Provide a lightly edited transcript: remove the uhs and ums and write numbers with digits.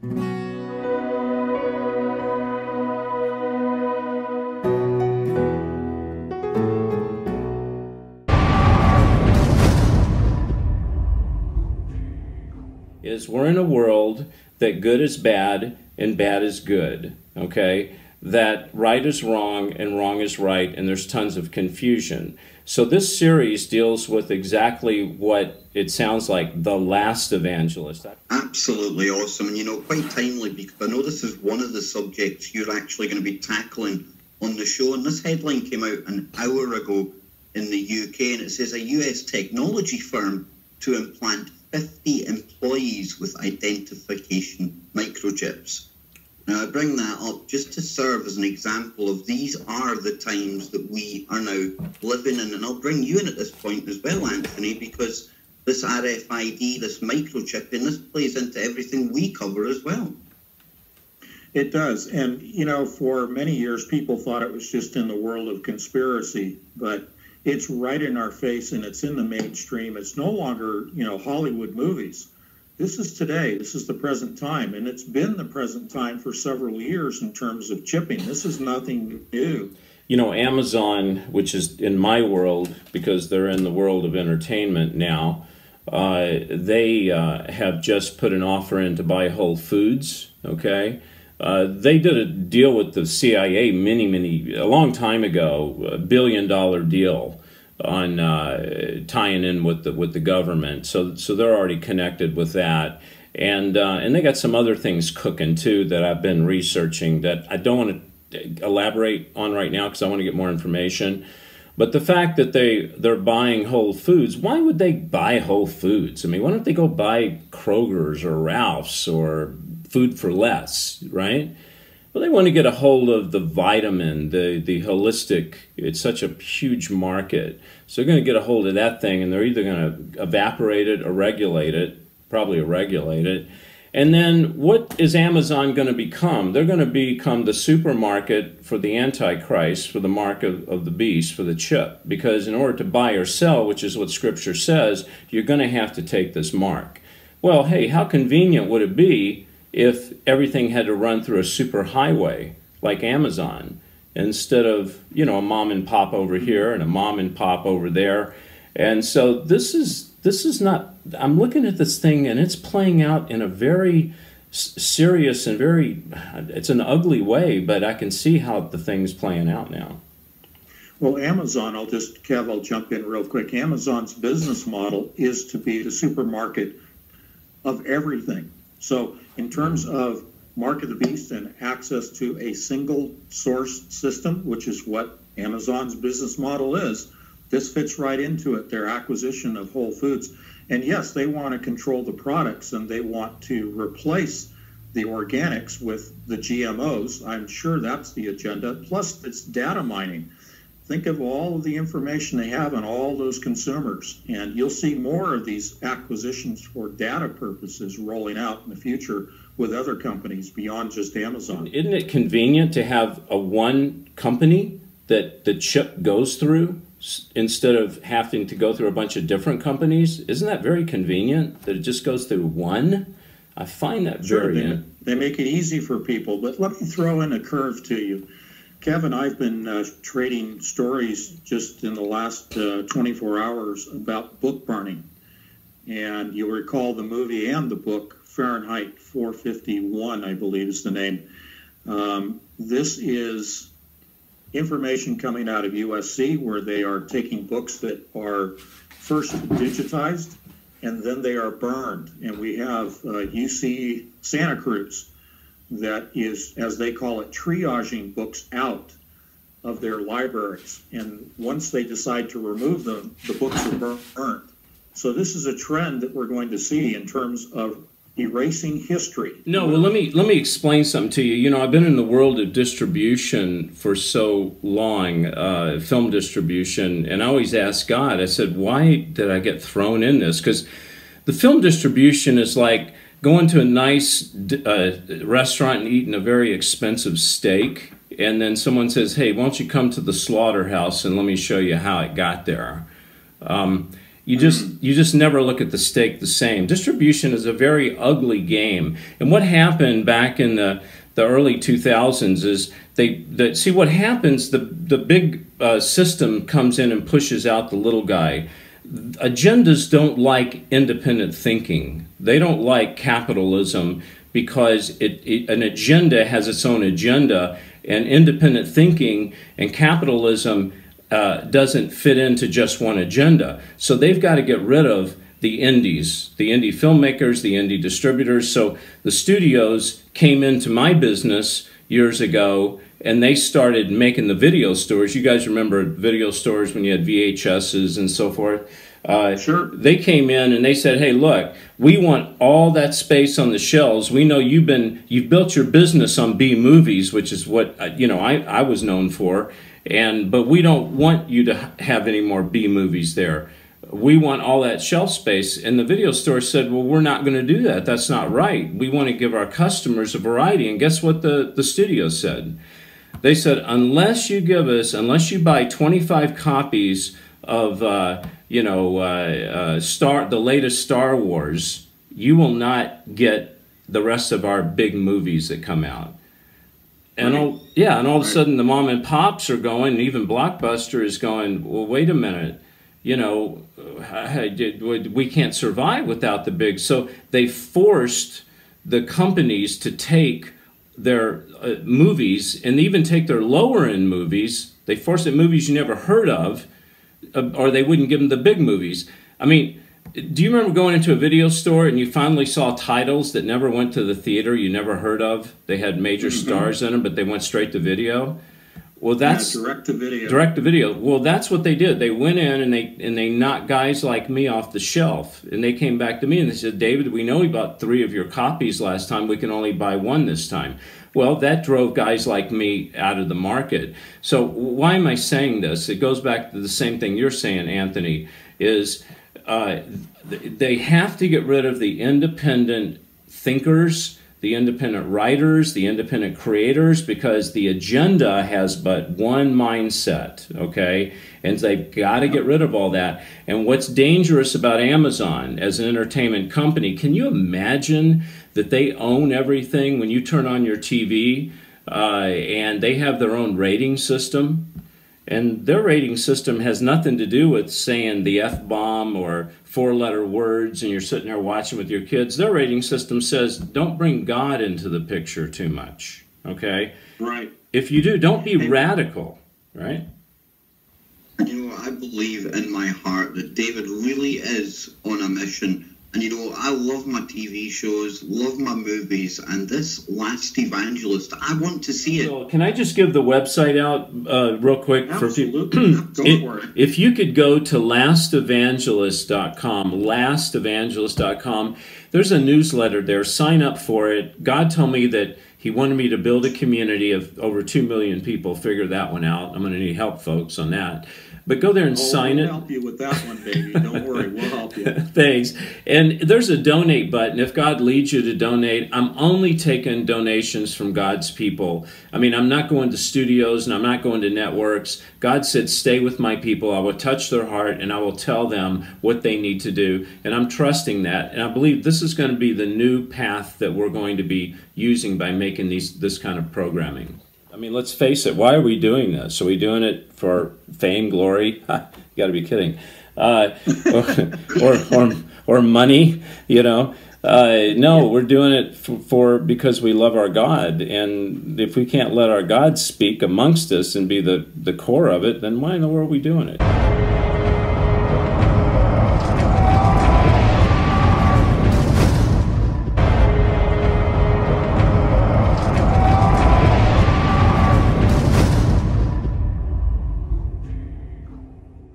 Is we're in a world that good is bad and bad is good, okay? That right is wrong and wrong is right, and there's tons of confusion. So this series deals with exactly what it sounds like, the last evangelist. Absolutely awesome, and you know, quite timely, because I know this is one of the subjects you're actually going to be tackling on the show, and this headline came out an hour ago in the UK, and it says a US technology firm to implant 50 employees with identification microchips. Now, I bring that up just to serve as an example of these are the times that we are now living in. And I'll bring you in at this point as well, Anthony, because this RFID, this microchip, and this plays into everything we cover as well. It does. And, you know, for many years, people thought it was just in the world of conspiracy, but it's right in our face and it's in the mainstream. It's no longer, you know, Hollywood movies. This is today. This is the present time. And it's been the present time for several years in terms of chipping. This is nothing new. You know, Amazon, which is in my world, because they're in the world of entertainment now, they have just put an offer in to buy Whole Foods, okay? They did a deal with the CIA a long time ago, $1 billion deal on tying in with the government. So they're already connected with that, and they got some other things cooking too that I've been researching that I don't want to elaborate on right now because I want to get more information. But the fact that they're buying Whole Foods, why would they buy Whole Foods? I mean, why don't they go buy Kroger's or Ralph's or Food for Less, right? Well, they want to get a hold of the vitamin, the holistic. It's such a huge market. So they're going to get a hold of that thing, and they're either going to evaporate it or regulate it, probably regulate it. And then what is Amazon going to become? They're going to become the supermarket for the Antichrist, for the mark of the beast, for the chip. Because in order to buy or sell, which is what Scripture says, you're going to have to take this mark. Well, hey, how convenient would it be if everything had to run through a super highway like Amazon instead of, you know, a mom and pop over here and a mom and pop over there? And so this is not, I'm looking at this thing and it's playing out in a very serious and it's an ugly way, but I can see how the thing's playing out now. Well, Amazon, I'll jump in real quick. Amazon's business model is to be the supermarket of everything. So in terms of mark of the beast and access to a single source system, which is what Amazon's business model is, this fits right into it, their acquisition of Whole Foods. And yes, they want to control the products and they want to replace the organics with the GMOs. I'm sure that's the agenda. Plus, it's data mining. Think of all of the information they have on all those consumers, and you'll see more of these acquisitions for data purposes rolling out in the future with other companies beyond just Amazon. Isn't it convenient to have a one company that the chip goes through instead of having to go through a bunch of different companies? Isn't that very convenient that it just goes through one? I find that very... They make it easy for people, but let me throw in a curve to you. Kevin, I've been trading stories just in the last 24 hours about book burning. And you'll recall the movie and the book, Fahrenheit 451, I believe is the name. This is information coming out of USC where they are taking books that are first digitized and then they are burned. And we have UC Santa Cruz that is, as they call it, triaging books out of their libraries. And once they decide to remove them, the books are burned. So this is a trend that we're going to see in terms of erasing history. No, well, let me explain something to you. You know, I've been in the world of distribution for so long, film distribution, and I always ask God, I said, why did I get thrown in this? Because the film distribution is like going to a nice restaurant and eating a very expensive steak, and then someone says, hey, why don't you come to the slaughterhouse and let me show you how it got there. You just never look at the steak the same. Distribution is a very ugly game. And what happened back in the early 2000s is see what happens, the big system comes in and pushes out the little guy. Agendas don't like independent thinking. They don't like capitalism because an agenda has its own agenda, and independent thinking and capitalism doesn't fit into just one agenda. So they've got to get rid of the indies, the indie filmmakers, the indie distributors. So the studios came into my business years ago, and they started making the video stores. You guys remember video stores when you had VHSs and so forth? Sure. They came in and they said, hey, look, we want all that space on the shelves. We know you've built your business on B movies, which is what I was known for. But we don't want you to have any more B movies there. We want all that shelf space. And the video store said, well, we're not going to do that. That's not right. We want to give our customers a variety. And guess what the studio said? They said, unless you buy 25 copies of, the latest Star Wars, you will not get the rest of our big movies that come out. And all of a sudden the mom and pops are going, and even Blockbuster is going, well, wait a minute, we can't survive without the big. So they forced the companies to take their movies and even take their lower end movies. They forced it movies you never heard of, or they wouldn't give them the big movies. I mean, do you remember going into a video store and you finally saw titles that never went to the theater, you never heard of? They had major stars in them, but they went straight to video. Well, that's direct to video. Direct to video. Well, that's what they did. They went in and they knocked guys like me off the shelf. And they came back to me and they said, David, we know we bought 3 of your copies last time. We can only buy 1 this time. Well, that drove guys like me out of the market. So why am I saying this? It goes back to the same thing you're saying, Anthony, is they have to get rid of the independent thinkers, the independent writers, the independent creators, because the agenda has but one mindset, okay? And they've got to get rid of all that. And what's dangerous about Amazon as an entertainment company, can you imagine that they own everything when you turn on your TV and they have their own rating system? And their rating system has nothing to do with saying the F-bomb or 4-letter words and you're sitting there watching with your kids. Their rating system says, don't bring God into the picture too much, okay? Right. If you do, don't be radical, right? I believe in my heart that David really is on a mission. And, I love my TV shows, love my movies, and this Last Evangelist, I want to see it. So can I just give the website out real quick? Absolutely. Go for it. If you could go to lastevangelist.com, lastevangelist.com, there's a newsletter there. Sign up for it. God told me that He wanted me to build a community of over 2 million people. Figure that one out. I'm going to need help, folks, on that. But go there and sign it. We'll help you with that one, baby. Don't worry, we'll help you. Thanks. And there's a donate button. If God leads you to donate, I'm only taking donations from God's people. I mean, I'm not going to studios and I'm not going to networks. God said, stay with my people. I will touch their heart and I will tell them what they need to do. And I'm trusting that. And I believe this is going to be the new path that we're going to be using by making this kind of programming. I mean, let's face it. Why are we doing this? Are we doing it for fame, glory? You got to be kidding. Or money, No, we're doing it because we love our God. And if we can't let our God speak amongst us and be the core of it, then why in the world are we doing it?